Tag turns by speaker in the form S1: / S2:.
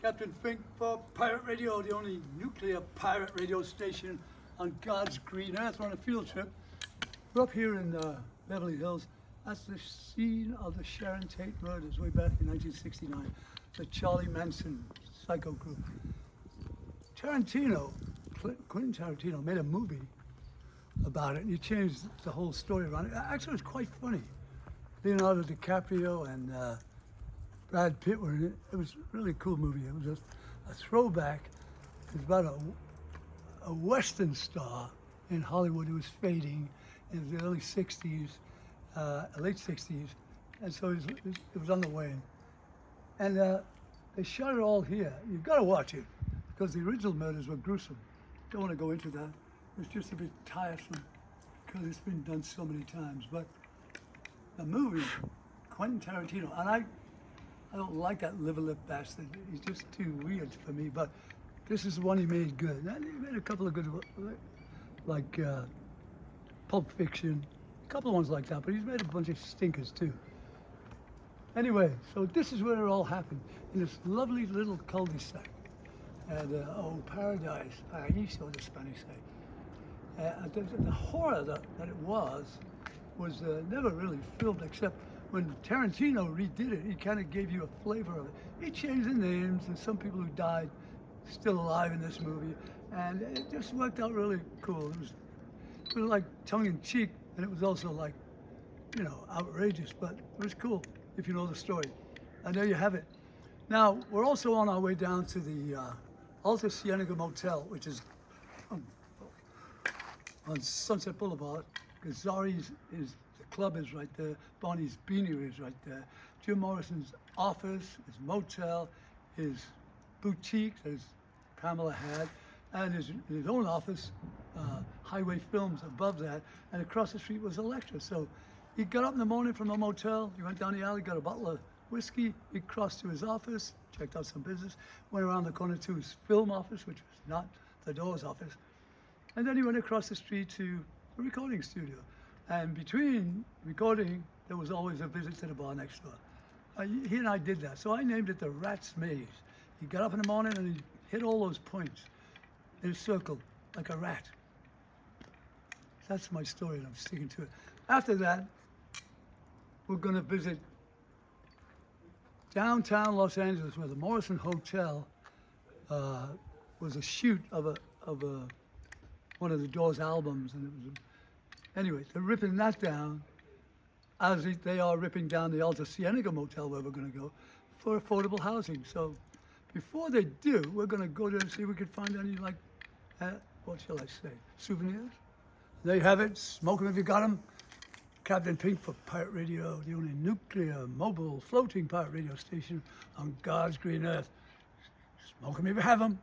S1: Captain Fink for Pirate Radio, the only nuclear pirate radio station on God's green earth. We're on a field trip. We're up here in Beverly Hills. That's the scene of the Sharon Tate murders way back in 1969. The Charlie Manson psycho group. Quentin Tarantino made a movie about it, and he changed the whole story around it. Actually, it was quite funny. Leonardo DiCaprio and Brad Pitt were in it. It was a really cool movie. It was a throwback. It was about a Western star in Hollywood who was fading in the early 60s, late 60s, and so it was on the wane. And they shot it all here. You've got to watch it, because the original murders were gruesome. Don't want to go into that. It's just a bit tiresome, because it's been done so many times. But the movie, Quentin Tarantino, and I don't like that liver-lip bastard. He's just too weird for me, but this is the one he made good. And he made a couple of good, like Pulp Fiction, a couple of ones like that, but he's made a bunch of stinkers too. Anyway, so this is where it all happened, in this lovely little cul-de-sac. And, paradise, paraíso, the Spanish say. The horror that it was never really filmed, except when Tarantino redid it, he kind of gave you a flavor of it. He changed the names, and some people who died still alive in this movie, and it just worked out really cool. It was like tongue-in-cheek, and it was also like, outrageous, but it was cool if you know the story. And there you have it. Now, we're also on our way down to the Alta Cienega Motel, which is on Sunset Boulevard, because Zari's the club is right there, Bonnie's Beanery is right there, Jim Morrison's office, his motel, his boutique, as Pamela had, and his own office, Highway Films above that, and across the street was Electra. So he got up in the morning from the motel, he went down the alley, got a bottle of whiskey, he crossed to his office, checked out some business, went around the corner to his film office, which was not the Doors office, and then he went across the street to a recording studio. And between recording, there was always a visit to the bar next door. He and I did that, so I named it the Rat's Maze. He got up in the morning and he hit all those points in a circle, like a rat. That's my story, and I'm sticking to it. After that, we're going to visit downtown Los Angeles, where the Morrison Hotel was a shoot of one of the Doors albums, and it was. Anyway, they're ripping that down, as they are ripping down the Alta Cienega Motel, where we're going to go, for affordable housing. So before they do, we're going to go there and see if we can find any, what shall I say, souvenirs. There you have it. Smoke them if you got them. Captain Pink for Pirate Radio, the only nuclear, mobile, floating pirate radio station on God's green earth. Smoke them if you have them.